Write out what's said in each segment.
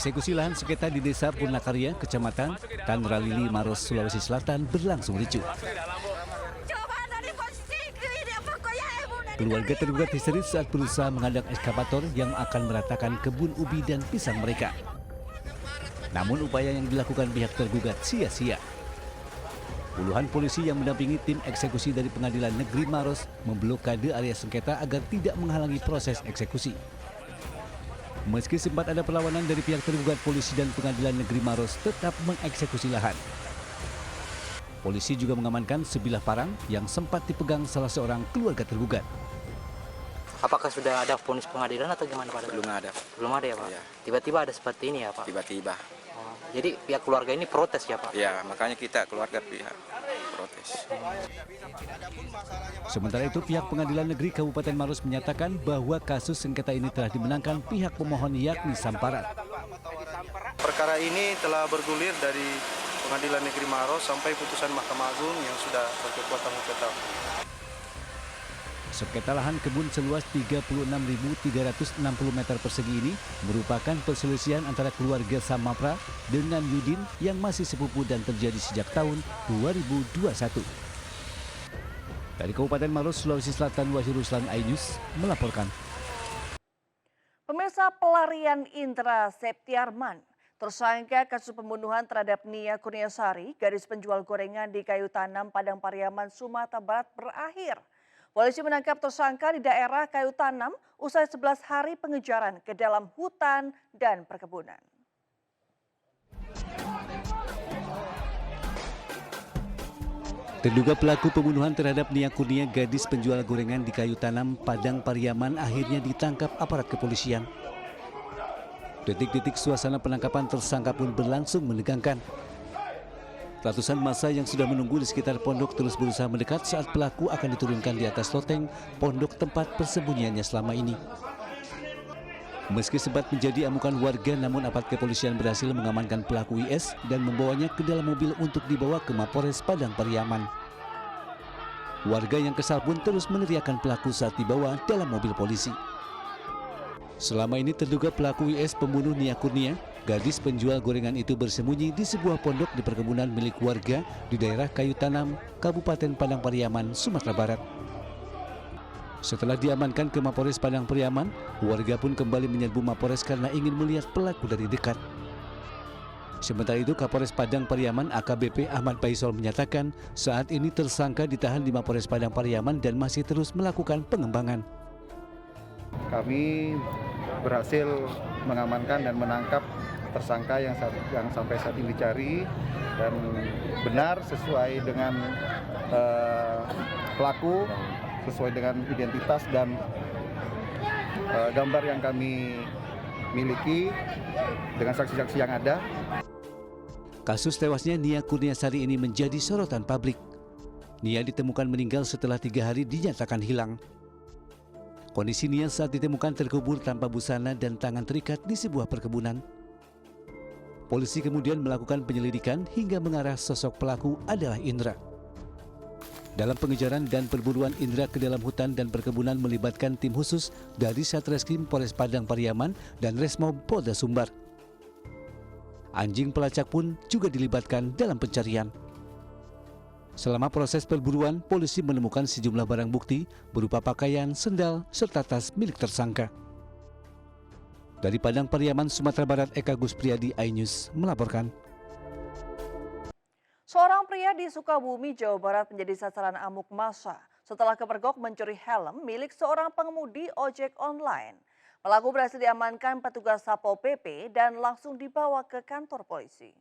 Eksekusi lahan sengketa di Desa Purnakarya, Kecamatan Tanralili, Maros, Sulawesi Selatan berlangsung ricuh. Keluarga tergugat histeris saat berusaha menghadang ekskavator yang akan meratakan kebun ubi dan pisang mereka. Namun upaya yang dilakukan pihak tergugat sia-sia. Puluhan polisi yang mendampingi tim eksekusi dari Pengadilan Negeri Maros memblokade area sengketa agar tidak menghalangi proses eksekusi. Meski sempat ada perlawanan dari pihak tergugat, polisi dan Pengadilan Negeri Maros tetap mengeksekusi lahan. Polisi juga mengamankan sebilah parang yang sempat dipegang salah seorang keluarga tergugat. Apakah sudah ada vonis pengadilan atau gimana Pak? Belum ada. Belum ada ya Pak? Ya. Tiba-tiba ada seperti ini ya Pak? Tiba-tiba. Oh, jadi pihak keluarga ini protes ya Pak? Ya, makanya kita keluarga pihak protes. Sementara itu pihak Pengadilan Negeri Kabupaten Maros menyatakan bahwa kasus sengketa ini telah dimenangkan pihak pemohon yakni Samparan. Perkara ini telah bergulir dari Pengadilan Negeri Maros sampai putusan Mahkamah Agung yang sudah berkekuatan hukum tetap. Sengketa lahan kebun seluas 36.360 meter persegi ini merupakan perselisihan antara keluarga Samapra dengan Yudin yang masih sepupu dan terjadi sejak tahun 2021. Dari Kabupaten Maros, Sulawesi Selatan, Wahyu Ruslan, iNews melaporkan. Pemirsa, pelarian Indra Septiarman, tersangka kasus pembunuhan terhadap Nia Kurniasari, gadis penjual gorengan di Kayu Tanam, Padang Pariaman, Sumatera Barat berakhir. Polisi menangkap tersangka di daerah Kayu Tanam usai 11 hari pengejaran ke dalam hutan dan perkebunan. Terduga pelaku pembunuhan terhadap Nia Kurnia, gadis penjual gorengan di Kayu Tanam, Padang Pariaman, akhirnya ditangkap aparat kepolisian. Detik-detik suasana penangkapan tersangka pun berlangsung menegangkan. Ratusan massa yang sudah menunggu di sekitar pondok terus berusaha mendekat saat pelaku akan diturunkan di atas loteng pondok tempat persembunyiannya selama ini. Meski sempat menjadi amukan warga, namun aparat kepolisian berhasil mengamankan pelaku IS dan membawanya ke dalam mobil untuk dibawa ke Mapores Padang Pariaman. Warga yang kesal pun terus meneriakkan pelaku saat dibawa dalam mobil polisi. Selama ini terduga pelaku IS pembunuh Nia Kurnia, gadis penjual gorengan itu bersembunyi di sebuah pondok di perkebunan milik warga di daerah Kayu Tanam, Kabupaten Padang Pariaman, Sumatera Barat. Setelah diamankan ke Mapores Padang Pariaman, warga pun kembali menyerbu Mapores karena ingin melihat pelaku dari dekat. Sementara itu, Kapolres Padang Pariaman AKBP Ahmad Faisal menyatakan saat ini tersangka ditahan di Mapores Padang Pariaman dan masih terus melakukan pengembangan. Kami berhasil mengamankan dan menangkap tersangka yang sampai saat ini dicari dan benar sesuai dengan pelaku, sesuai dengan identitas dan gambar yang kami miliki dengan saksi-saksi yang ada. Kasus tewasnya Nia Kurniasari ini menjadi sorotan publik. Nia ditemukan meninggal setelah 3 hari dinyatakan hilang. Kondisi Nia saat ditemukan terkubur tanpa busana dan tangan terikat di sebuah perkebunan. Polisi kemudian melakukan penyelidikan hingga mengarah sosok pelaku adalah Indra. Dalam pengejaran dan perburuan Indra ke dalam hutan dan perkebunan melibatkan tim khusus dari Satreskrim Polres Padang Pariaman dan Resmob Polda Sumbar. Anjing pelacak pun juga dilibatkan dalam pencarian. Selama proses perburuan, polisi menemukan sejumlah barang bukti berupa pakaian, sendal, serta tas milik tersangka. Dari Padang Pariaman, Sumatera Barat, Eka Guspriyadi, iNews melaporkan. Seorang pria di Sukabumi, Jawa Barat menjadi sasaran amuk massa setelah kepergok mencuri helm milik seorang pengemudi ojek online. Pelaku berhasil diamankan petugas Satpol PP dan langsung dibawa ke kantor polisi.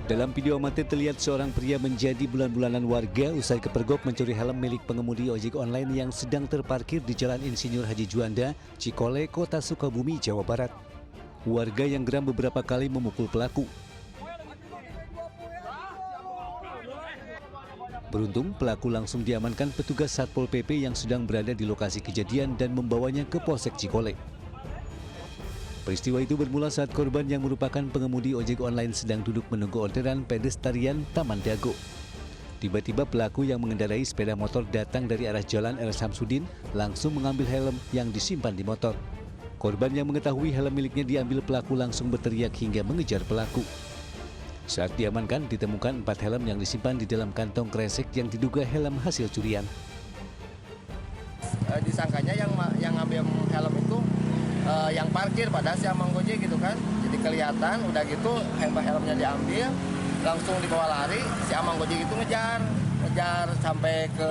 Dalam video amatir terlihat seorang pria menjadi bulan-bulanan warga usai kepergok mencuri helm milik pengemudi ojek online yang sedang terparkir di Jalan Insinyur Haji Juanda, Cikole, Kota Sukabumi, Jawa Barat. Warga yang geram beberapa kali memukul pelaku. Beruntung, pelaku langsung diamankan petugas Satpol PP yang sedang berada di lokasi kejadian dan membawanya ke Polsek Cikole. Peristiwa itu bermula saat korban yang merupakan pengemudi ojek online sedang duduk menunggu orderan pedestrian Taman Dago. Tiba-tiba pelaku yang mengendarai sepeda motor datang dari arah Jalan R. Samsudin langsung mengambil helm yang disimpan di motor. Korban yang mengetahui helm miliknya diambil, pelaku langsung berteriak hingga mengejar pelaku. Saat diamankan, ditemukan 4 helm yang disimpan di dalam kantong kresek yang diduga helm hasil curian. Disangkanya yang ngambil helm itu yang parkir, padahal si Amang Gojek gitu kan. Jadi kelihatan, udah gitu helmnya diambil, langsung dibawa lari. Si Amang Gojek itu ngejar sampai ke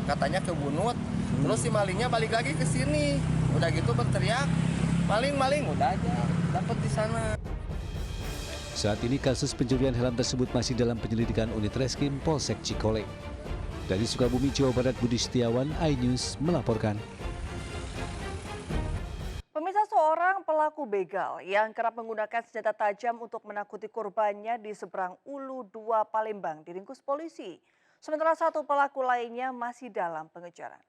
katanya ke Bunut. Terus si malingnya balik lagi ke sini. Udah gitu berteriak, maling, udah aja dapat di sana. Saat ini kasus pencurian helm tersebut masih dalam penyelidikan unit Reskrim Polsek Cikole. Dari Sukabumi, Jawa Barat, Budi Setiawan, iNews melaporkan. Pemirsa, seorang pelaku begal yang kerap menggunakan senjata tajam untuk menakuti korbannya di seberang Ulu 2 Palembang diringkus polisi. Sementara satu pelaku lainnya masih dalam pengejaran.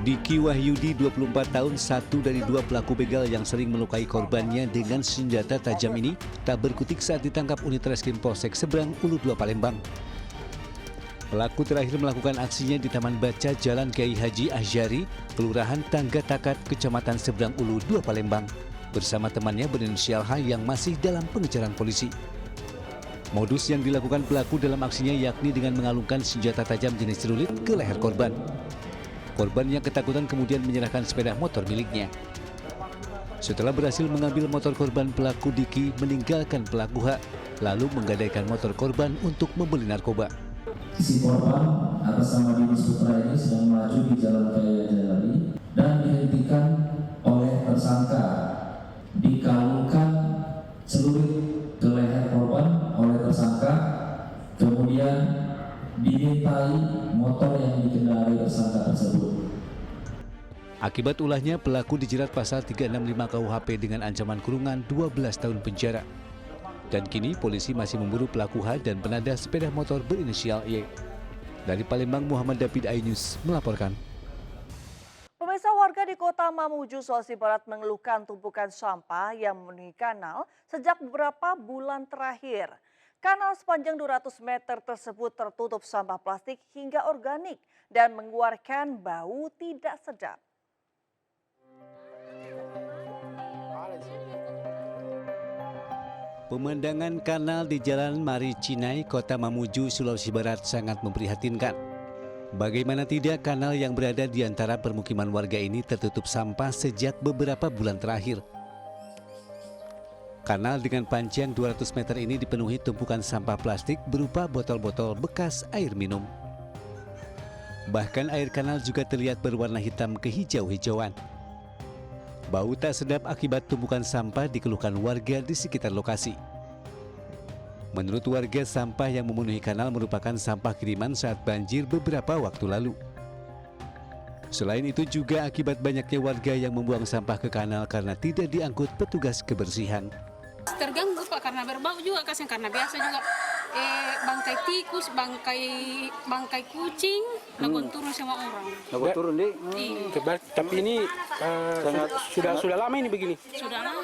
Diki Wahyudi, 24 tahun, satu dari 2 pelaku begal yang sering melukai korbannya dengan senjata tajam ini, tak berkutik saat ditangkap unit Reskrim Polsek Seberang Ulu 2 Palembang. Pelaku terakhir melakukan aksinya di Taman Baca Jalan Kiai Haji Ahjari, Kelurahan Tangga Takat, Kecamatan Seberang Ulu 2 Palembang, bersama temannya berinisial H yang masih dalam pengejaran polisi. Modus yang dilakukan pelaku dalam aksinya yakni dengan mengalungkan senjata tajam jenis celurit ke leher korban. Korban yang ketakutan kemudian menyerahkan sepeda motor miliknya. Setelah berhasil mengambil motor korban, pelaku Diki meninggalkan pelaku H, lalu menggadaikan motor korban untuk membeli narkoba. Si korban atas nama Dimas Putra ini sedang melaju di Jalan Kiai Haji dan dihentikan oleh tersangka. Dikalungkan celurit ke leher korban oleh tersangka, kemudian dimintai motor yang dikendarai tersangka tersebut. Akibat ulahnya, pelaku dijerat pasal 365 KUHP dengan ancaman kurungan 12 tahun penjara. Dan kini polisi masih memburu pelaku H dan penada sepeda motor berinisial Y. Dari Palembang, Muhammad David, iNews melaporkan. Pemirsa, warga di Kota Mamuju, Sulawesi Barat mengeluhkan tumpukan sampah yang memenuhi kanal sejak beberapa bulan terakhir. Kanal sepanjang 200 meter tersebut tertutup sampah plastik hingga organik dan mengeluarkan bau tidak sedap. Pemandangan kanal di Jalan Mari Cinai, Kota Mamuju, Sulawesi Barat sangat memprihatinkan. Bagaimana tidak, kanal yang berada di antara permukiman warga ini tertutup sampah sejak beberapa bulan terakhir. Kanal dengan panjang 200 meter ini dipenuhi tumpukan sampah plastik berupa botol-botol bekas air minum. Bahkan air kanal juga terlihat berwarna hitam kehijau-hijauan. Bau tak sedap akibat tumpukan sampah dikeluhkan warga di sekitar lokasi. Menurut warga, sampah yang memenuhi kanal merupakan sampah kiriman saat banjir beberapa waktu lalu. Selain itu juga akibat banyaknya warga yang membuang sampah ke kanal karena tidak diangkut petugas kebersihan. Terganggu Pak, karena berbau juga kasihan, karena biasa juga bangkai tikus, bangkai kucing, lakukan turun sama orang. Lakukan turun deh. Tapi ini sudah lama ini begini. Sudah lama,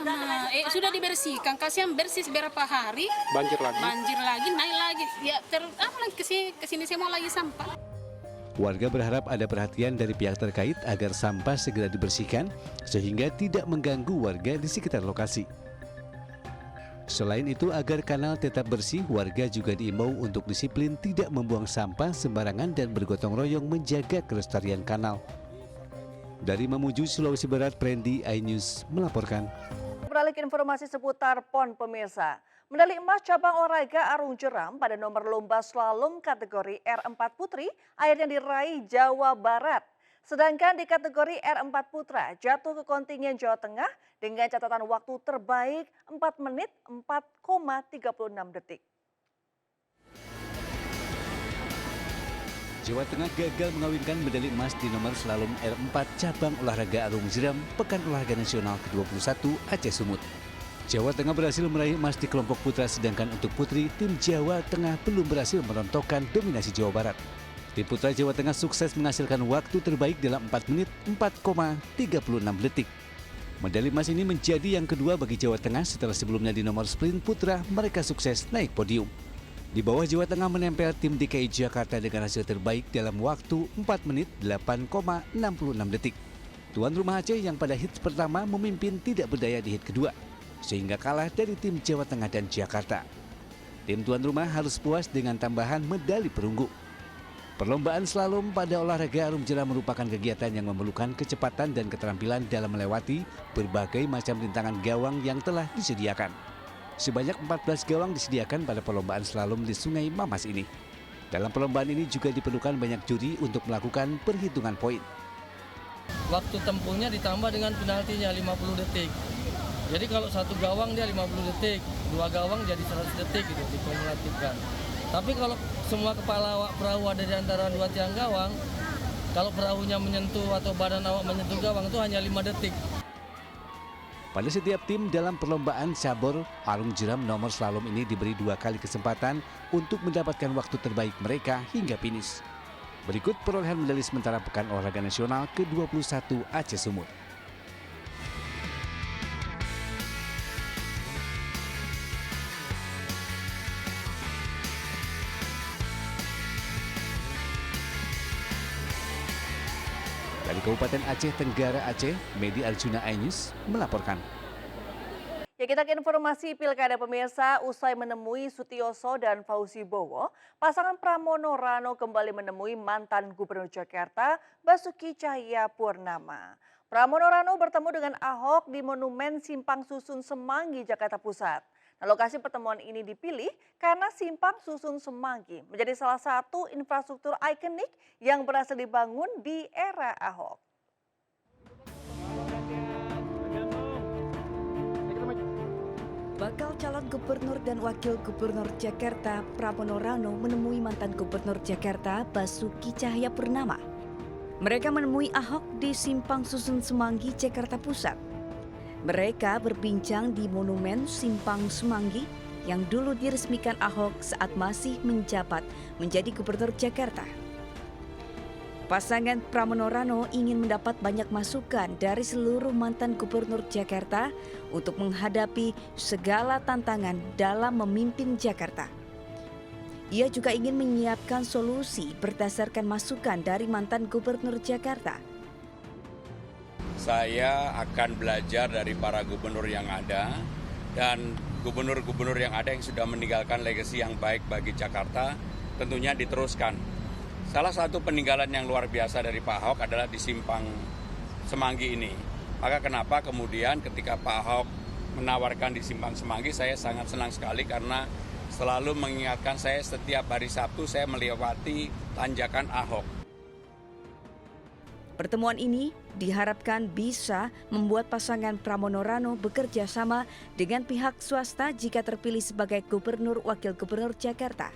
sudah dibersihkan, kasihan bersih beberapa hari. Banjir lagi, naik lagi. Ya apalagi kesini semua lagi sampah. Warga berharap ada perhatian dari pihak terkait agar sampah segera dibersihkan sehingga tidak mengganggu warga di sekitar lokasi. Selain itu, agar kanal tetap bersih, warga juga diimbau untuk disiplin tidak membuang sampah sembarangan dan bergotong royong menjaga kelestarian kanal. Dari Mamuju, Sulawesi Barat, Prendi, iNews melaporkan. Beralih ke informasi seputar PON, pemirsa. Medali emas cabang olahraga arung jeram pada nomor lomba slalom kategori R4 Putri akhirnya diraih Jawa Barat. Sedangkan di kategori R4 Putra jatuh ke kontingen Jawa Tengah dengan catatan waktu terbaik 4 menit 4,36 detik. Jawa Tengah gagal mengawinkan medali emas di nomor slalom R4 cabang olahraga arung jeram Pekan Olahraga Nasional ke-21 Aceh Sumut. Jawa Tengah berhasil meraih emas di kelompok putra, sedangkan untuk putri, tim Jawa Tengah belum berhasil merontokkan dominasi Jawa Barat. Tim putra Jawa Tengah sukses menghasilkan waktu terbaik dalam 4 menit 4,36 detik. Medali emas ini menjadi yang kedua bagi Jawa Tengah setelah sebelumnya di nomor sprint putra mereka sukses naik podium. Di bawah Jawa Tengah menempel tim DKI Jakarta dengan hasil terbaik dalam waktu 4 menit 8,66 detik. Tuan rumah Aceh yang pada hit pertama memimpin tidak berdaya di hit kedua, sehingga kalah dari tim Jawa Tengah dan Jakarta. Tim tuan rumah harus puas dengan tambahan medali perunggu. Perlombaan slalom pada olahraga arum jeram merupakan kegiatan yang memerlukan kecepatan dan keterampilan dalam melewati berbagai macam rintangan gawang yang telah disediakan. Sebanyak 14 gawang disediakan pada perlombaan slalom di Sungai Mamas ini. Dalam perlombaan ini juga diperlukan banyak juri untuk melakukan perhitungan poin. Waktu tempuhnya ditambah dengan penaltinya 50 detik. Jadi kalau satu gawang dia 50 detik, dua gawang jadi 100 detik gitu dikumulatifkan. Tapi kalau semua kepala awak perahu ada di antara dua tiang gawang, kalau perahunya menyentuh atau badan awak menyentuh gawang itu hanya 5 detik. Pada setiap tim dalam perlombaan cabur arum jeram nomor slalom ini diberi 2 kali kesempatan untuk mendapatkan waktu terbaik mereka hingga finish. Berikut perolehan medali sementara Pekan Olahraga Nasional ke-21 Aceh Sumut. Dari Kabupaten Aceh Tenggara Aceh, Medi Arjuna iNews melaporkan. Ya, kita ke informasi pilkada pemirsa. Usai menemui Sutioso dan Fauzi Bowo, pasangan Pramono Rano kembali menemui mantan Gubernur Jakarta Basuki Cahayapurnama. Pramono Rano bertemu dengan Ahok di Monumen Simpang Susun Semanggi, Jakarta Pusat. Nah, lokasi pertemuan ini dipilih karena Simpang Susun Semanggi menjadi salah satu infrastruktur ikonik yang berhasil dibangun di era Ahok. Bakal calon gubernur dan wakil gubernur Jakarta Pramono Rano menemui mantan gubernur Jakarta Basuki Cahayapurnama. Mereka menemui Ahok di Simpang Susun Semanggi, Jakarta Pusat. Mereka berbincang di Monumen Simpang Semanggi yang dulu diresmikan Ahok saat masih menjabat menjadi gubernur Jakarta. Pasangan Pramono Rano ingin mendapat banyak masukan dari seluruh mantan gubernur Jakarta untuk menghadapi segala tantangan dalam memimpin Jakarta. Ia juga ingin menyiapkan solusi berdasarkan masukan dari mantan gubernur Jakarta. Saya akan belajar dari para gubernur yang ada dan gubernur-gubernur yang ada yang sudah meninggalkan legasi yang baik bagi Jakarta tentunya diteruskan. Salah satu peninggalan yang luar biasa dari Pak Ahok adalah di Simpang Semanggi ini. Maka kenapa kemudian ketika Pak Ahok menawarkan di Simpang Semanggi, saya sangat senang sekali karena selalu mengingatkan saya setiap hari Sabtu saya melewati tanjakan Ahok. Pertemuan ini diharapkan bisa membuat pasangan Pramono Rano bekerja sama dengan pihak swasta jika terpilih sebagai gubernur wakil gubernur Jakarta.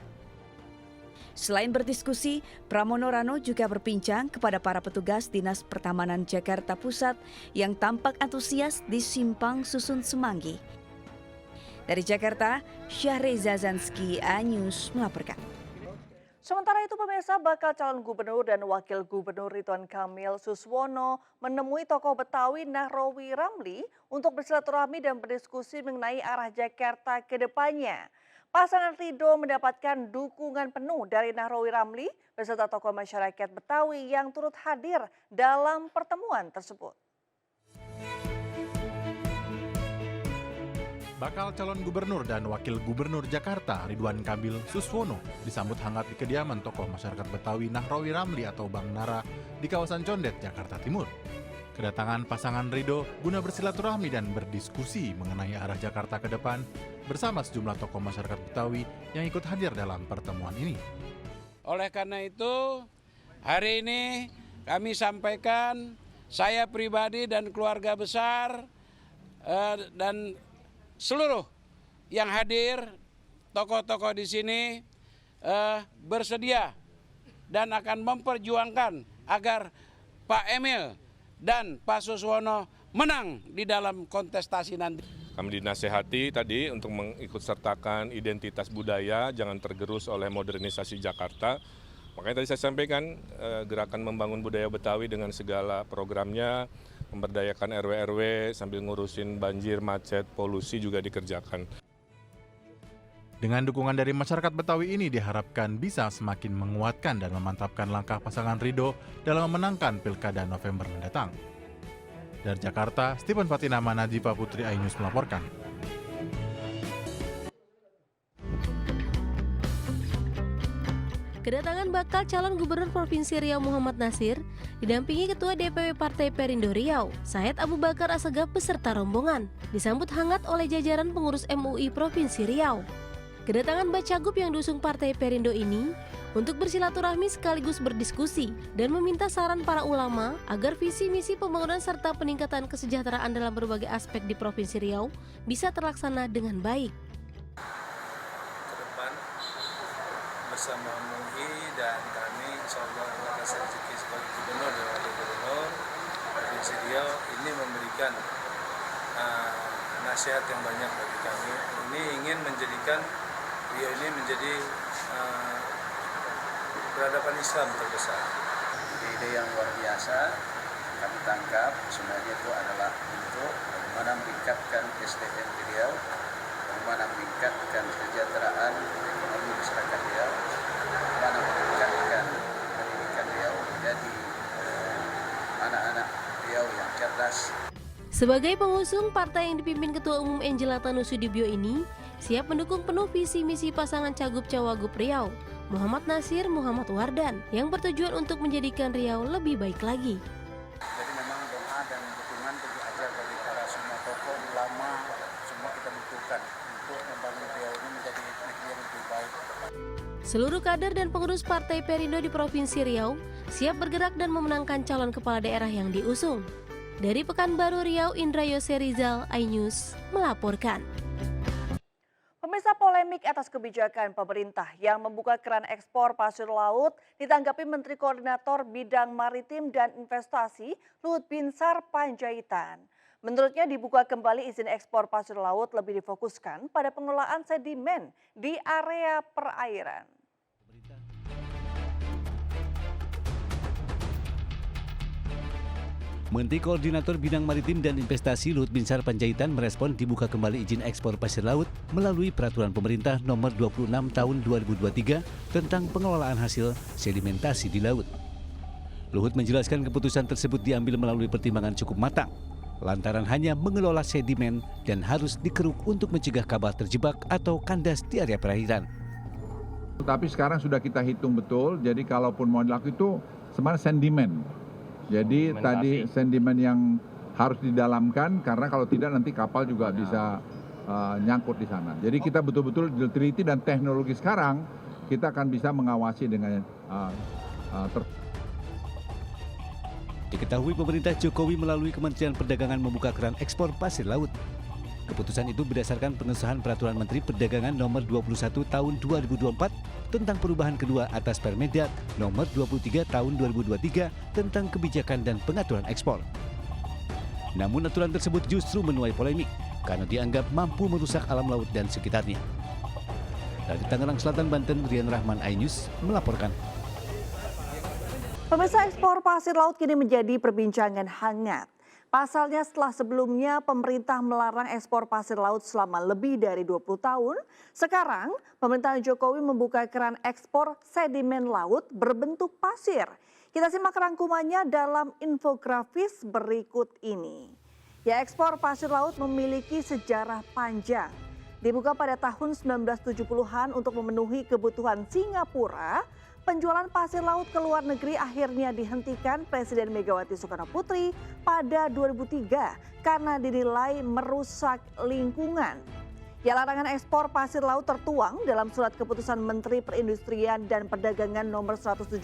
Selain berdiskusi, Pramono Rano juga berbincang kepada para petugas Dinas Pertamanan Jakarta Pusat yang tampak antusias di Simpang Susun Semanggi. Dari Jakarta, Syahriza Zanski, iNews melaporkan. Sementara itu pemirsa, bakal calon gubernur dan wakil gubernur Ridwan Kamil Suswono menemui tokoh Betawi Nahrawi Ramli untuk bersilaturahmi dan berdiskusi mengenai arah Jakarta ke depannya. Pasangan Ridho mendapatkan dukungan penuh dari Nahrawi Ramli beserta tokoh masyarakat Betawi yang turut hadir dalam pertemuan tersebut. Bakal calon gubernur dan wakil gubernur Jakarta Ridwan Kamil Suswono disambut hangat di kediaman tokoh masyarakat Betawi Nahrawi Ramli atau Bang Nara di kawasan Condet, Jakarta Timur. Kedatangan pasangan Ridho guna bersilaturahmi dan berdiskusi mengenai arah Jakarta ke depan bersama sejumlah tokoh masyarakat Betawi yang ikut hadir dalam pertemuan ini. Oleh karena itu, hari ini kami sampaikan saya pribadi dan keluarga besar dan seluruh yang hadir, tokoh-tokoh di sini bersedia dan akan memperjuangkan agar Pak Emil dan Pak Suswono menang di dalam kontestasi nanti. Kami dinasehati tadi untuk mengikutsertakan identitas budaya, jangan tergerus oleh modernisasi Jakarta. Makanya tadi saya sampaikan gerakan membangun budaya Betawi dengan segala programnya, Memberdayakan RW-RW sambil ngurusin banjir, macet, polusi juga dikerjakan. Dengan dukungan dari masyarakat Betawi ini diharapkan bisa semakin menguatkan dan memantapkan langkah pasangan Ridho dalam memenangkan Pilkada November mendatang. Dari Jakarta, Stephen Fatinama, Najipa Putri, iNews melaporkan. Kedatangan bakal calon gubernur Provinsi Riau Muhammad Nasir didampingi Ketua DPW Partai Perindo Riau, Said Abu Bakar Assegaf beserta rombongan, disambut hangat oleh jajaran pengurus MUI Provinsi Riau. Kedatangan Bacagup yang diusung Partai Perindo ini untuk bersilaturahmi sekaligus berdiskusi dan meminta saran para ulama agar visi misi pembangunan serta peningkatan kesejahteraan dalam berbagai aspek di Provinsi Riau bisa terlaksana dengan baik. Ke depan bersama MUI dan kami insya Allah kasih rezeki sebagai gubernur dan wakil gubernur Provinsi Riau ini memberikan nasihat yang banyak bagi kami. Ini ingin menjadikan Riau ini menjadi peradaban Islam terbesar. Ide yang luar biasa kami tangkap sebenarnya itu adalah untuk bagaimana meningkatkan SDM di Riau, bagaimana meningkatkan kesejahteraan ekonomi masyarakat Riau, bagaimana meningkatkan pendidikan Riau menjadi anak-anak Riau yang cerdas. Sebagai pengusung partai yang dipimpin Ketua Umum Angela Tanusudibyo ini, siap mendukung penuh visi misi pasangan Cagup Cawagup Riau, Muhammad Nasir, Muhammad Wardan, yang bertujuan untuk menjadikan Riau lebih baik lagi. Jadi memang doa dan dukungan tentu aja bagi para semua tokoh, ulama, semua kita butuhkan untuk membangun Riau ini menjadi negeri yang lebih baik. Seluruh kader dan pengurus Partai Perindo di Provinsi Riau siap bergerak dan memenangkan calon kepala daerah yang diusung. Dari Pekanbaru Riau, Indra Yose Rizal, iNews melaporkan. Pemirsa, polemik atas kebijakan pemerintah yang membuka keran ekspor pasir laut ditanggapi Menteri Koordinator Bidang Maritim dan Investasi Luhut Binsar Panjaitan. Menurutnya dibuka kembali izin ekspor pasir laut lebih difokuskan pada pengelolaan sedimen di area perairan. Menteri Koordinator Bidang Maritim dan Investasi Luhut Binsar Panjaitan merespon dibuka kembali izin ekspor pasir laut melalui Peraturan Pemerintah Nomor 26 Tahun 2023 tentang pengelolaan hasil sedimentasi di laut. Luhut menjelaskan keputusan tersebut diambil melalui pertimbangan cukup matang, lantaran hanya mengelola sedimen dan harus dikeruk untuk mencegah kapal terjebak atau kandas di area perairan. Tapi sekarang sudah kita hitung betul, jadi kalaupun mau dilakukan itu sebenarnya sedimen. Jadi tadi sedimen yang harus didalamkan karena kalau tidak nanti kapal juga bisa nyangkut di sana. Jadi kita betul-betul teliti dan teknologi sekarang kita akan bisa mengawasi dengan Diketahui pemerintah Jokowi melalui Kementerian Perdagangan membuka keran ekspor pasir laut. Keputusan itu berdasarkan pengesahan Peraturan Menteri Perdagangan Nomor 21 Tahun 2024 tentang perubahan kedua atas Permendak Nomor 23 Tahun 2023 tentang kebijakan dan pengaturan ekspor. Namun aturan tersebut justru menuai polemik karena dianggap mampu merusak alam laut dan sekitarnya. Dari Tangerang Selatan, Banten, Rian Rahman, iNews melaporkan. Pemirsa, ekspor pasir laut kini menjadi perbincangan hangat. Pasalnya setelah sebelumnya pemerintah melarang ekspor pasir laut selama lebih dari 20 tahun, sekarang pemerintahan Jokowi membuka keran ekspor sedimen laut berbentuk pasir. Kita simak rangkumannya dalam infografis berikut ini. Ya, ekspor pasir laut memiliki sejarah panjang. Dibuka pada tahun 1970-an untuk memenuhi kebutuhan Singapura. Penjualan pasir laut ke luar negeri akhirnya dihentikan Presiden Megawati Soekarno Putri pada 2003 karena dinilai merusak lingkungan. Ya, larangan ekspor pasir laut tertuang dalam surat keputusan Menteri Perindustrian dan Perdagangan Nomor 117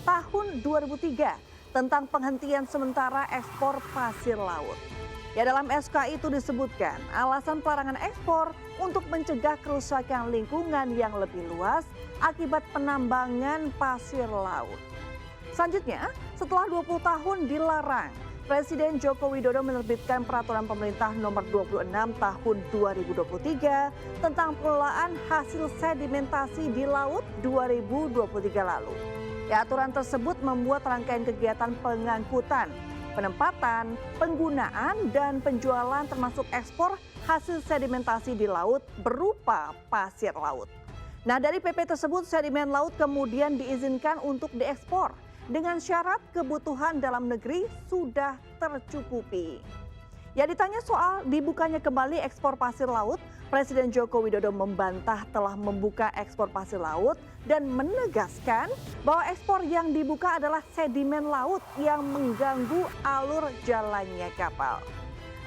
Tahun 2003 tentang penghentian sementara ekspor pasir laut. Ya, dalam SK itu disebutkan alasan pelarangan ekspor untuk mencegah kerusakan lingkungan yang lebih luas akibat penambangan pasir laut. Selanjutnya, setelah 20 tahun dilarang, Presiden Joko Widodo menerbitkan Peraturan Pemerintah Nomor 26 Tahun 2023 tentang pengelolaan hasil sedimentasi di laut 2023 lalu. Ya, aturan tersebut membuat rangkaian kegiatan pengangkutan, penempatan, penggunaan, dan penjualan termasuk ekspor hasil sedimentasi di laut berupa pasir laut. Nah, dari PP tersebut sedimen laut kemudian diizinkan untuk diekspor dengan syarat kebutuhan dalam negeri sudah tercukupi. Ya, ditanya soal dibukanya kembali ekspor pasir laut, Presiden Joko Widodo membantah telah membuka ekspor pasir laut dan menegaskan bahwa ekspor yang dibuka adalah sedimen laut yang mengganggu alur jalannya kapal.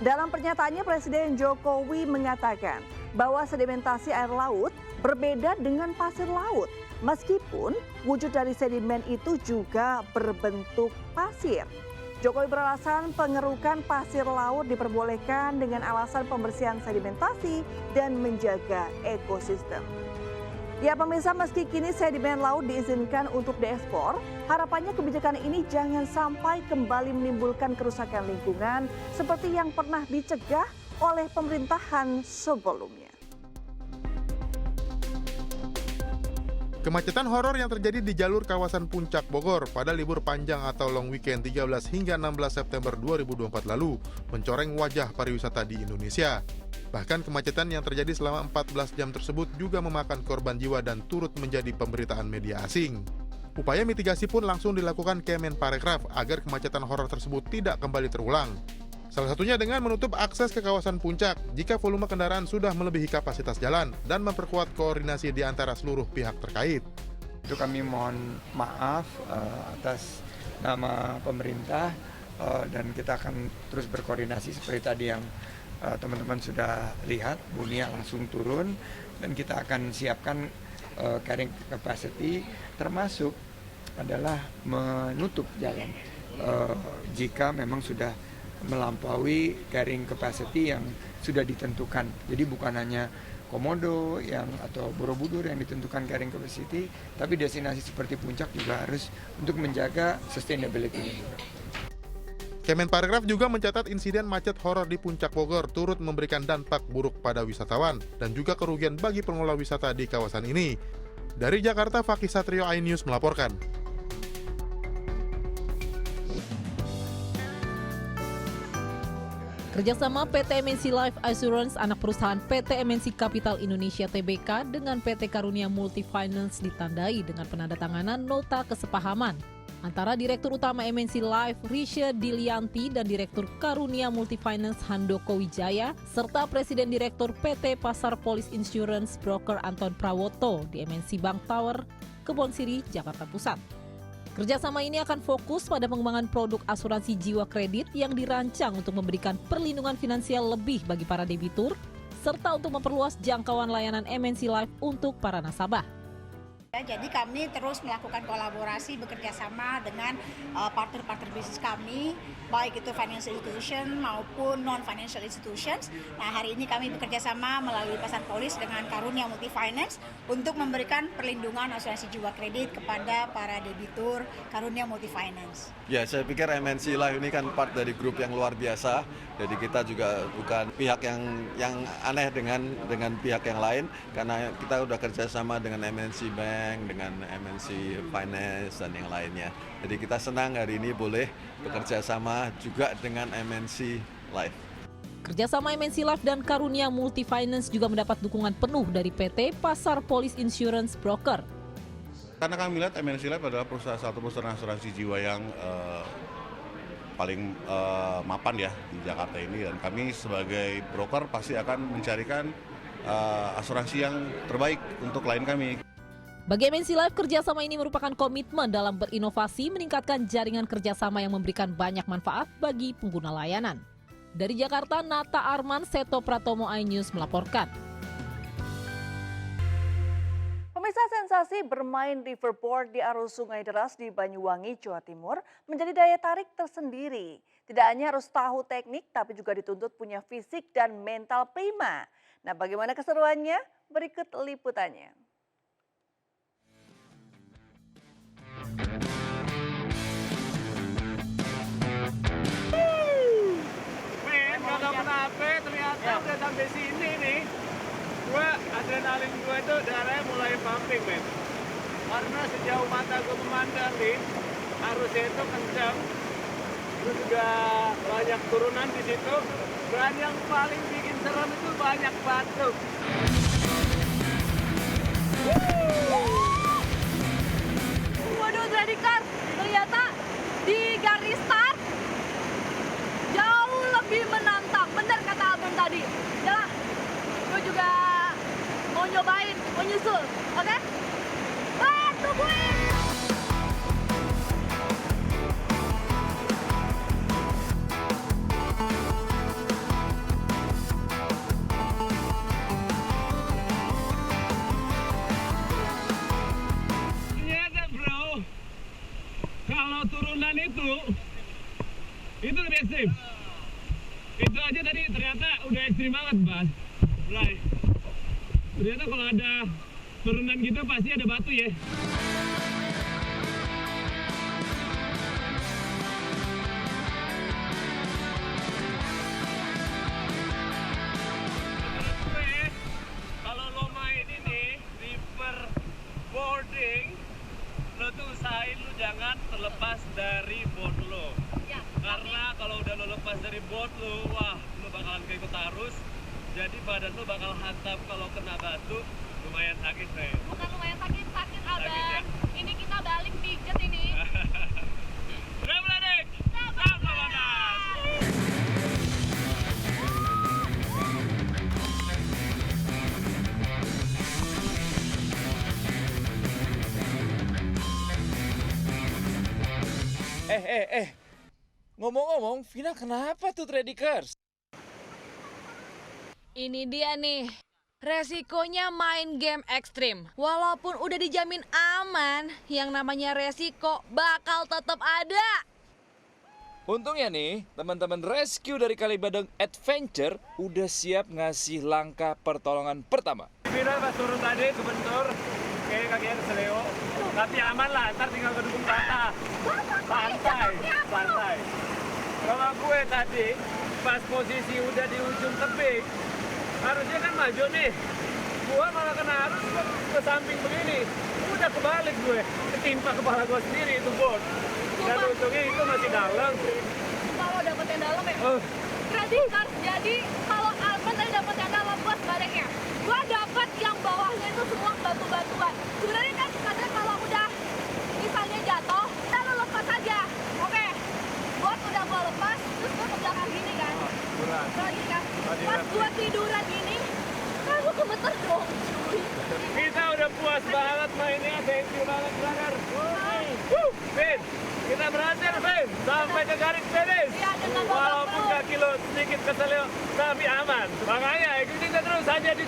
Dalam pernyataannya, Presiden Jokowi mengatakan bahwa sedimentasi air laut berbeda dengan pasir laut, meskipun wujud dari sedimen itu juga berbentuk pasir. Jokowi beralasan pengerukan pasir laut diperbolehkan dengan alasan pembersihan sedimentasi dan menjaga ekosistem. Ya pemirsa, meski kini sedimen laut diizinkan untuk diekspor, harapannya kebijakan ini jangan sampai kembali menimbulkan kerusakan lingkungan seperti yang pernah dicegah oleh pemerintahan sebelumnya. Kemacetan horor yang terjadi di jalur kawasan Puncak Bogor pada libur panjang atau long weekend 13 hingga 16 September 2024 lalu mencoreng wajah pariwisata di Indonesia. Bahkan kemacetan yang terjadi selama 14 jam tersebut juga memakan korban jiwa dan turut menjadi pemberitaan media asing. Upaya mitigasi pun langsung dilakukan Kemenparekraf agar kemacetan horor tersebut tidak kembali terulang. Salah satunya dengan menutup akses ke kawasan puncak jika volume kendaraan sudah melebihi kapasitas jalan dan memperkuat koordinasi di antara seluruh pihak terkait. Itu kami mohon maaf atas nama pemerintah dan kita akan terus berkoordinasi seperti tadi yang teman-teman sudah lihat, Bunia langsung turun dan kita akan siapkan carrying capacity termasuk adalah menutup jalan jika memang sudah melampaui carrying capacity yang sudah ditentukan. Jadi bukan hanya Komodo atau Borobudur yang ditentukan carrying capacity, tapi destinasi seperti Puncak juga harus untuk menjaga sustainability. Kemenparekraf juga mencatat insiden macet horor di Puncak Bogor turut memberikan dampak buruk pada wisatawan dan juga kerugian bagi pengelola wisata di kawasan ini. Dari Jakarta, Fakih Satrio, iNews melaporkan. Kerjasama PT MNC Life Assurance anak perusahaan PT MNC Capital Indonesia Tbk dengan PT Karunia Multifinance ditandai dengan penandatanganan nota kesepahaman antara Direktur Utama MNC Life Risha Dilianti dan Direktur Karunia Multifinance Handoko Wijaya serta Presiden Direktur PT Pasar Polis Insurance Broker Anton Prawoto di MNC Bank Tower, Kebonsiri, Jakarta Pusat. Kerjasama ini akan fokus pada pengembangan produk asuransi jiwa kredit yang dirancang untuk memberikan perlindungan finansial lebih bagi para debitur, serta untuk memperluas jangkauan layanan MNC Life untuk para nasabah. Jadi kami terus melakukan kolaborasi bekerja sama dengan partner-partner bisnis kami, baik itu financial institution maupun non-financial institutions. Nah, hari ini kami bekerja sama melalui Pasar Polis dengan Karunia Multifinance untuk memberikan perlindungan asuransi jiwa kredit kepada para debitur Karunia Multifinance. Ya, saya pikir MNC Life ini kan part dari grup yang luar biasa. Jadi kita juga bukan pihak yang aneh dengan pihak yang lain, karena kita udah kerjasama dengan MNC Bank, dengan MNC Finance dan yang lainnya. Jadi kita senang hari ini boleh bekerja sama juga dengan MNC Life. Kerjasama MNC Life dan Karunia Multifinance juga mendapat dukungan penuh dari PT Pasar Polis Insurance Broker. Karena kami lihat MNC Life adalah satu perusahaan asuransi jiwa yang paling mapan ya di Jakarta ini, dan kami sebagai broker pasti akan mencarikan asuransi yang terbaik untuk klien kami. Bagi MNC Life, kerjasama ini merupakan komitmen dalam berinovasi meningkatkan jaringan kerjasama yang memberikan banyak manfaat bagi pengguna layanan. Dari Jakarta, Nata Arman, Seto Pratomo, iNews melaporkan. Pemirsa, sensasi bermain riverboard di arus Sungai Deras di Banyuwangi, Jawa Timur menjadi daya tarik tersendiri. Tidak hanya harus tahu teknik, tapi juga dituntut punya fisik dan mental prima. Nah, bagaimana keseruannya? Berikut liputannya. Gak kenapa, ternyata udah sampai sini nih. Adrenalin gue itu darahnya mulai pumping, men. Karena sejauh mata gue memandang nih, arusnya itu kencang. Terus juga banyak turunan di situ. Dan yang paling bikin serem itu banyak batu. Waduh, Tradikers, ternyata di garis start jauh lebih menantang. Bener kata Abang tadi. Yalah, gue juga mau nyobain, mau nyusul, oke? Tungguin! Ternyata bro, kalau turunan itu lebih ekstrim. Itu aja tadi ternyata udah ekstrim banget, Mas. Right. Ternyata kalau ada turunan gitu pasti ada batu ya. Kalau lo main ini river boarding, lo tuh usahain lo jangan terlepas dari board lo. Karena kalau udah lo lepas dari board lo, wah, lo bakalan keikut arus. Jadi badan lo bakal hantam kalau kena batu, lumayan sakit, Ray. Bukan lumayan sakit, Abang. Ya? Ini kita balik pijet ini. Udah meledik! Sama panas! Ngomong-ngomong, Vina kenapa tuh Tradikers? Ini dia nih, resikonya main game ekstrim. Walaupun udah dijamin aman, yang namanya resiko bakal tetap ada. Untungnya nih, teman-teman rescue dari Kalibadang Adventure udah siap ngasih langkah pertolongan pertama. Vina pas turun tadi kebentur, kayak kakinya keseleo. Tapi aman lah, ntar tinggal ke dukung patah. Santai. Kalau gue tadi, pas posisi udah di ujung tebing, harusnya kan maju nih. Gue malah kena arus ke samping begini. Udah kebalik gue, ketimpa kepala gue sendiri itu board. Dan untungnya itu masih dalam. Kalau dapet yang dalam ya? Tradikers, jadi kalau Alban tadi dapet yang dalam buat baliknya. Gue dapet yang bawahnya itu semua batu-batuan. Sebenarnya kan katanya kalau udah misalnya jatuh, kita lo lepas aja. Oke, buat udah gue lepas, terus gue ke belakang gini kan. Tradikers, pas gue tiduran gini, kan gue gemeter dong. Kita udah puas banget mainnya, thank you banget brother. Vin, kita berhasil Vin, sampai ke garis finish. Walaupun kaki lo sedikit keselio, tapi aman. Makanya ikutin terus hanya di